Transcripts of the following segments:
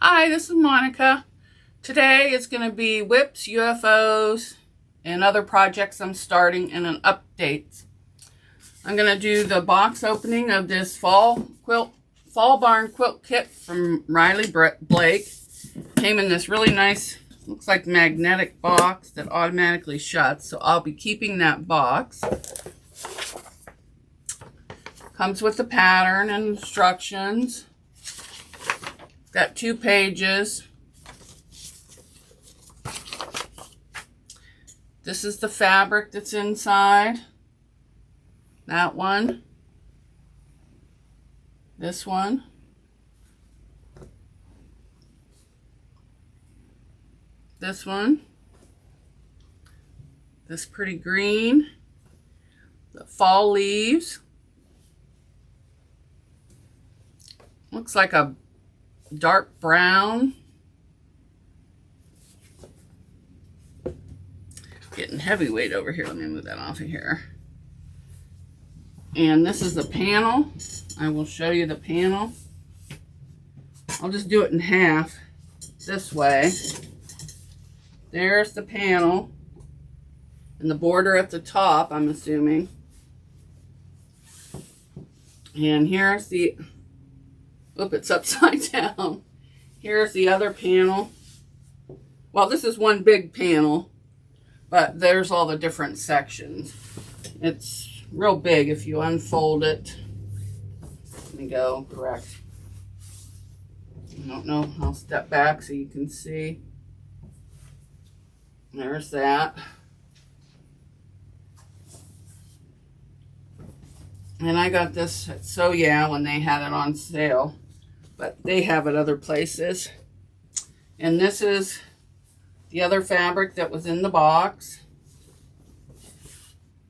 Hi, this is Monica. Today is going to be WIPS, UFOs, and other projects I'm starting and an update. I'm going to do the box opening of this fall barn quilt kit from Riley Blake. Came in this really nice, looks like magnetic box that automatically shuts, so I'll be keeping that box. Comes with the pattern and instructions. Got 2 pages. This is the fabric that's inside. That one. This one. This one. This pretty green. The fall leaves. Looks like a dark brown. Getting heavyweight over here. Let me move that off of here. And this is the panel. I will show you the panel. I'll just do it in half this way. There's the panel. And the border at the top, I'm assuming. And here's the... Oop, it's upside down. Here's the other panel. Well, this is one big panel, but there's all the different sections. It's real big if you unfold it. Let me go correct. I don't know. I'll step back so you can see. There's that. And I got this at So Yeah when they had it on sale. But they have it other places. And this is the other fabric that was in the box.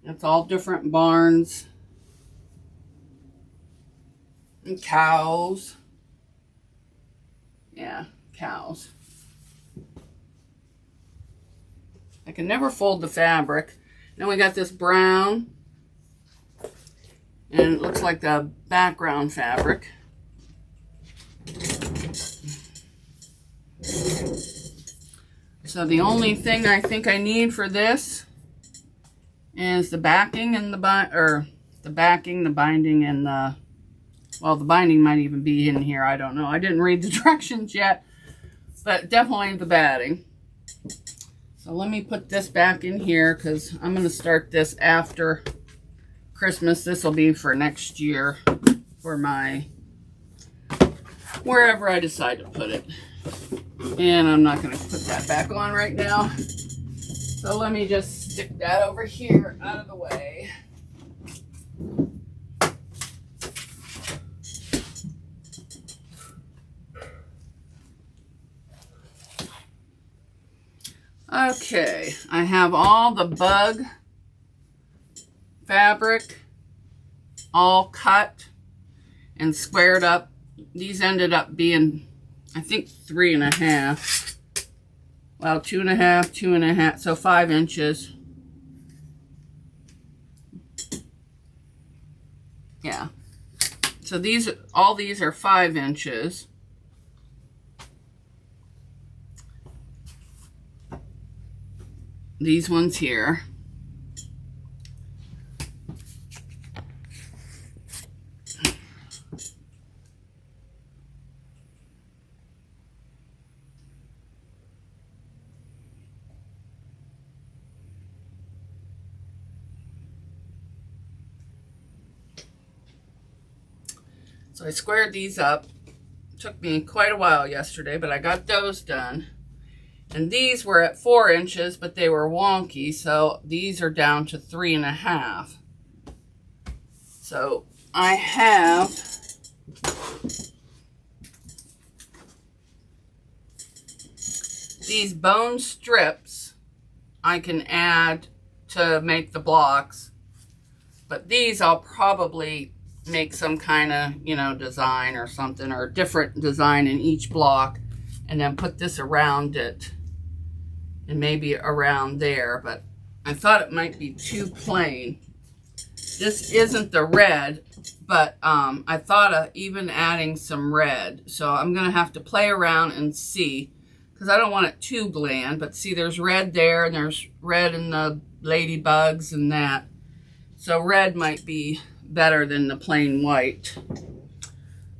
It's all different barns. And cows. Yeah, cows. I can never fold the fabric. Then we got this brown. And it looks like the background fabric. So the only thing I think I need for this is the backing and the binding, and the, well, the binding might even be in here. I don't know. I didn't read the directions yet, but definitely the batting. So let me put this back in here because I'm going to start this after Christmas. This will be for next year for my wherever I decide to put it. And I'm not going to put that back on right now. So let me just stick that over here out of the way. Okay, I have all the bug fabric all cut and squared up. These ended up being, I think, 3.5. Well, 2.5, 2.5, so 5 inches. Yeah. So these, all these are 5 inches. These ones here. So I squared these up. It took me quite a while yesterday, but I got those done. And these were at 4 inches, but they were wonky, so these are down to 3.5. So I have these bone strips I can add to make the blocks, but these I'll probably make some kind of, you know, design or something, or a different design in each block, and then put this around it and maybe around there. But I thought it might be too plain, This isn't the red, but I thought of even adding some red. So I'm going to have to play around and see, because I don't want it too bland. But see, there's red there, and there's red in the ladybugs and that. So red might be better than the plain white.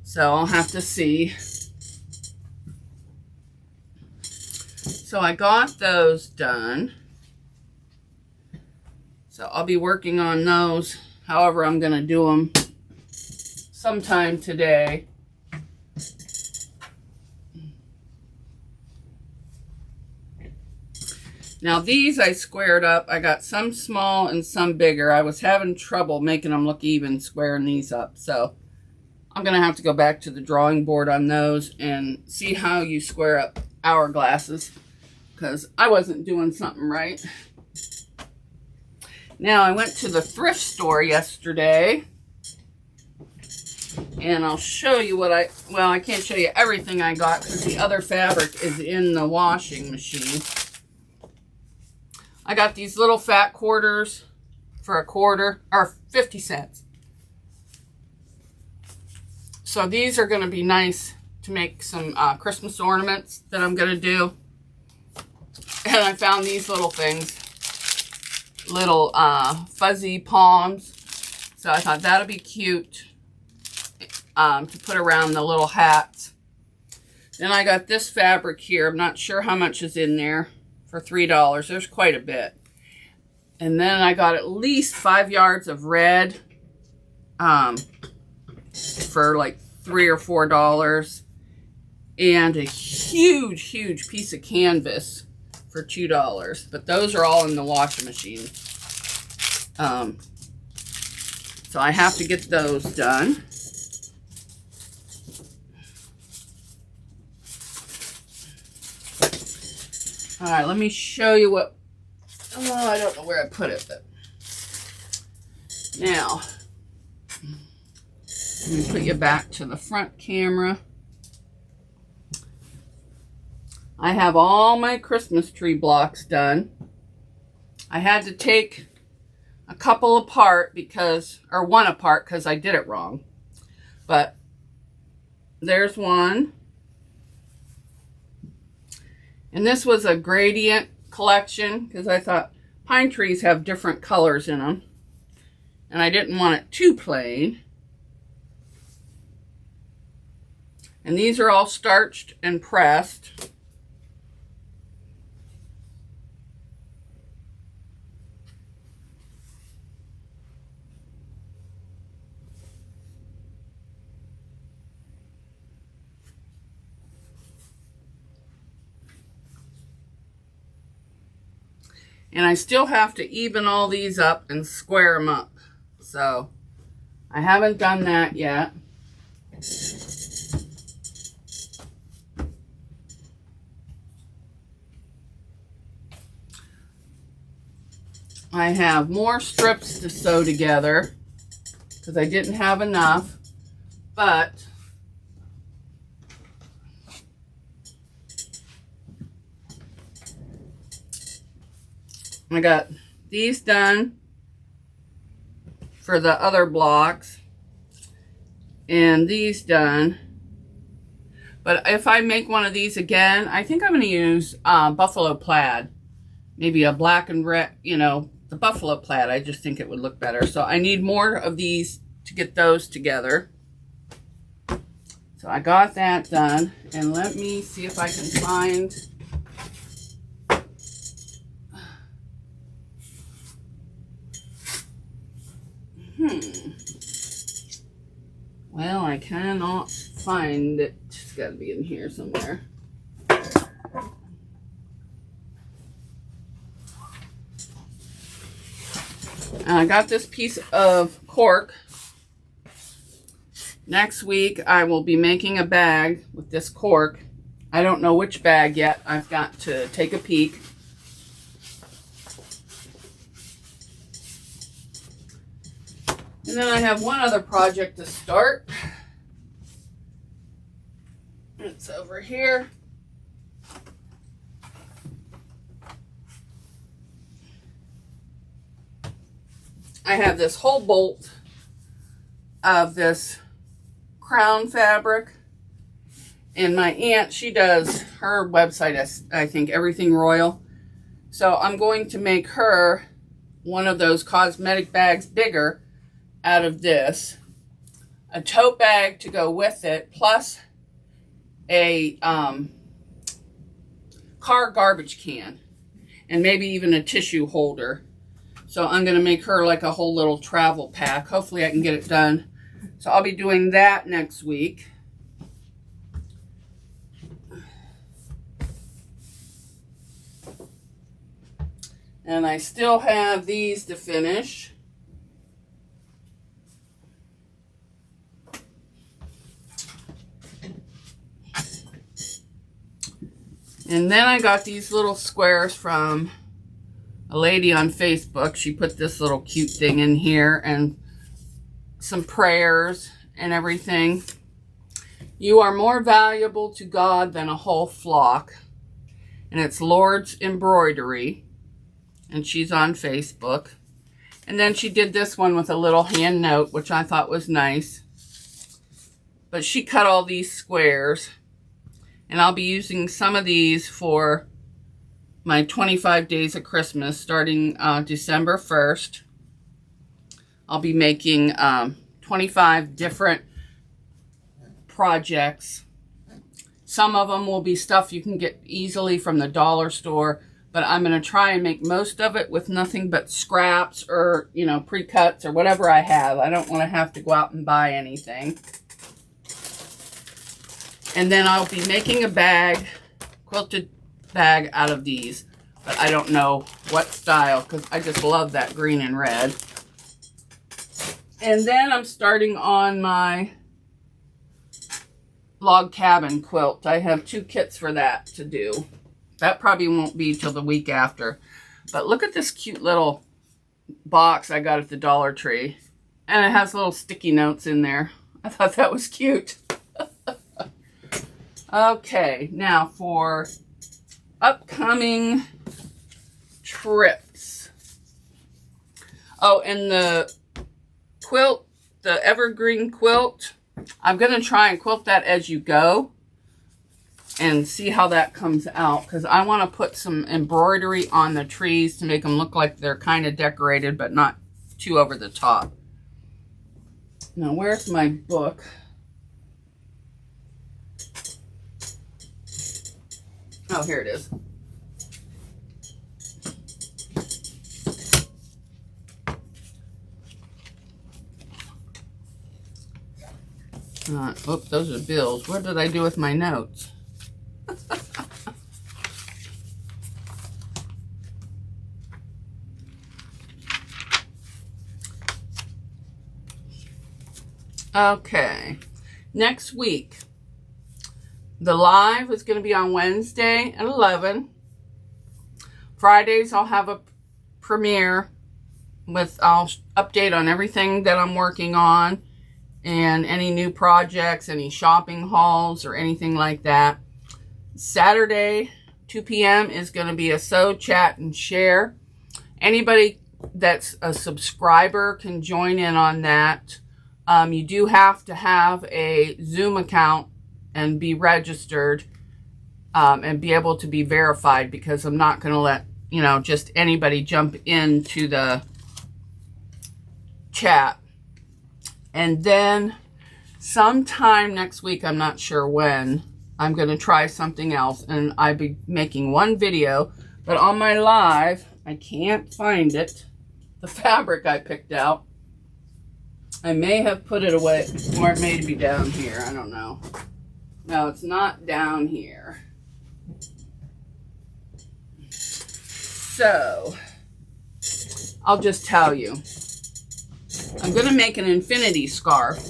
So I'll have to see. So I got those done. So I'll be working on those. However, I'm going to do them sometime today. Now these I squared up. I got some small and some bigger. I was having trouble making them look even squaring these up. So I'm going to have to go back to the drawing board on those and see how you square up hourglasses, because I wasn't doing something right. Now, I went to the thrift store yesterday, and I'll show you what well, I can't show you everything I got because the other fabric is in the washing machine. I got these little fat quarters for a quarter, or 50 cents. So these are going to be nice to make some Christmas ornaments that I'm going to do. And I found these little things. Little fuzzy palms. So I thought that'd be cute to put around the little hats. Then I got this fabric here. I'm not sure how much is in there, for $3. There's quite a bit. And then I got at least 5 yards of red for like $3 or $4. And a huge piece of canvas for $2, but those are all in the washing machine. So I have to get those done. All right, let me show you what, oh, I don't know where I put it, but now, let me put you back to the front camera. I have all my Christmas tree blocks done. I had to take a couple apart or one apart because I did it wrong. But there's one. And this was a gradient collection because I thought pine trees have different colors in them. And I didn't want it too plain. And these are all starched and pressed. And I still have to even all these up and square them up. So I haven't done that yet. I have more strips to sew together because I didn't have enough, but I got these done for the other blocks and these done. But if I make one of these again, I think I'm going to use buffalo plaid. Maybe a black and red, you know, the buffalo plaid. I just think it would look better. So I need more of these to get those together. So I got that done. And let me see if I can find... Well, I cannot find it. It's got to be in here somewhere. And I got this piece of cork. Next week, I will be making a bag with this cork. I don't know which bag yet. I've got to take a peek. And then I have one other project to start. It's over here. I have this whole bolt of this crown fabric. And my aunt, she does her website, I think, Everything Royal. So I'm going to make her one of those cosmetic bags bigger out of this. A tote bag to go with it, plus a car garbage can. And maybe even a tissue holder. So I'm going to make her like a whole little travel pack. Hopefully I can get it done. So I'll be doing that next week. And I still have these to finish. And then I got these little squares from a lady on Facebook. She put this little cute thing in here and some prayers and everything. You are more valuable to God than a whole flock. And it's Lord's Embroidery. And she's on Facebook. And then she did this one with a little hand note, which I thought was nice. But she cut all these squares. And I'll be using some of these for my 25 days of Christmas starting December 1st. I'll be making 25 different projects. Some of them will be stuff you can get easily from the dollar store. But I'm going to try and make most of it with nothing but scraps or, you know, pre-cuts or whatever I have. I don't want to have to go out and buy anything. And then I'll be making a bag, quilted bag out of these. But I don't know what style because I just love that green and red. And then I'm starting on my log cabin quilt. I have 2 kits for that to do. That probably won't be till the week after. But look at this cute little box I got at the Dollar Tree. And it has little sticky notes in there. I thought that was cute. Okay, now for upcoming trips. Oh, and the quilt, the evergreen quilt, I'm going to try and quilt that as you go. And see how that comes out. Because I want to put some embroidery on the trees to make them look like they're kind of decorated. But not too over the top. Now where's my book? Oh, here it is. Oops, those are bills. What did I do with my notes? Okay, next week, the live is going to be on Wednesday at 11. Fridays, I'll have a premiere with, I'll update on everything that I'm working on and any new projects, any shopping hauls or anything like that. Saturday, 2 p.m. is going to be a sew, chat, and share. Anybody that's a subscriber can join in on that. You do have to have a Zoom account and be registered and be able to be verified because I'm not going to let, you know, just anybody jump into the chat. And then sometime next week, I'm not sure when, I'm going to try something else. And I'll be making one video, but on my live, I can't find it. The fabric I picked out. I may have put it away, or it may be down here. I don't know. No, it's not down here. So, I'll just tell you. I'm going to make an infinity scarf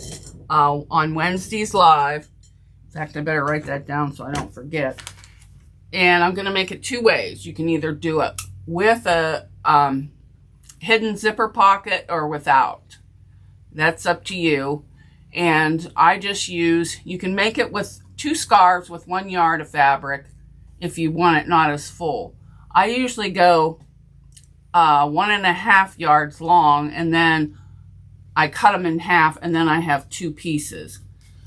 on Wednesday's live. In fact, I better write that down so I don't forget. And I'm going to make it 2 ways. You can either do it with a hidden zipper pocket or without. That's up to you. And I just use, you can make it with 2 scarves with 1 yard of fabric if you want it not as full. I usually go 1.5 yards long, and then I cut them in half, and then I have 2 pieces.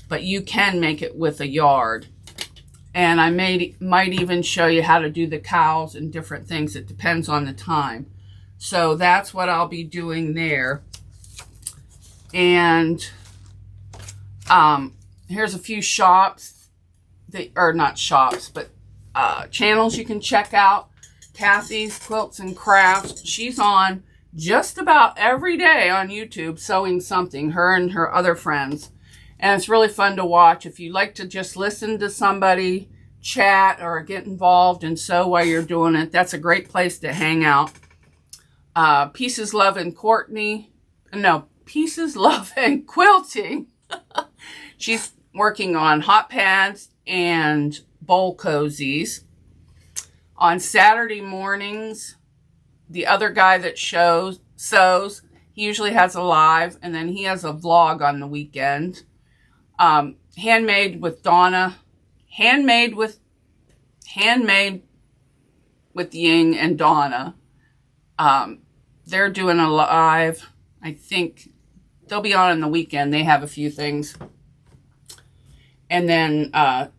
But you can make it with a yard. And I might even show you how to do the cowls and different things. It depends on the time. So that's what I'll be doing there. And here's a few shops, or not shops, but channels you can check out. Kathy's Quilts and Crafts. She's on just about every day on YouTube sewing something, her and her other friends. And it's really fun to watch. If you like to just listen to somebody chat or get involved and sew while you're doing it, that's a great place to hang out. Pieces, Love, and Courtney. No, Pieces, Love, and Quilting. She's working on hot pads and bowl cozies. On Saturday mornings, the other guy that sews, he usually has a live, and then he has a vlog on the weekend. Handmade with Donna. Handmade with Ying and Donna. They're doing a live. I think they'll be on the weekend. They have a few things. And then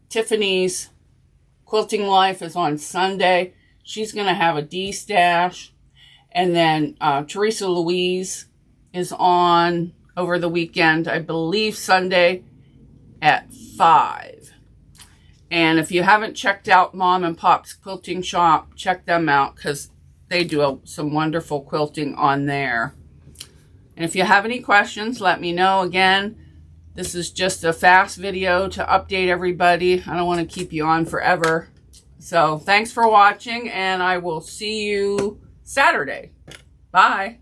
Tiffany's Quilting Life is on Sunday. She's going to have a D-stash. And then Teresa Louise is on over the weekend, I believe Sunday at 5. And if you haven't checked out Mom and Pop's Quilting Shop, check them out because they do some wonderful quilting on there. And if you have any questions, let me know. Again, this is just a fast video to update everybody. I don't want to keep you on forever. So thanks for watching, and I will see you Saturday. Bye.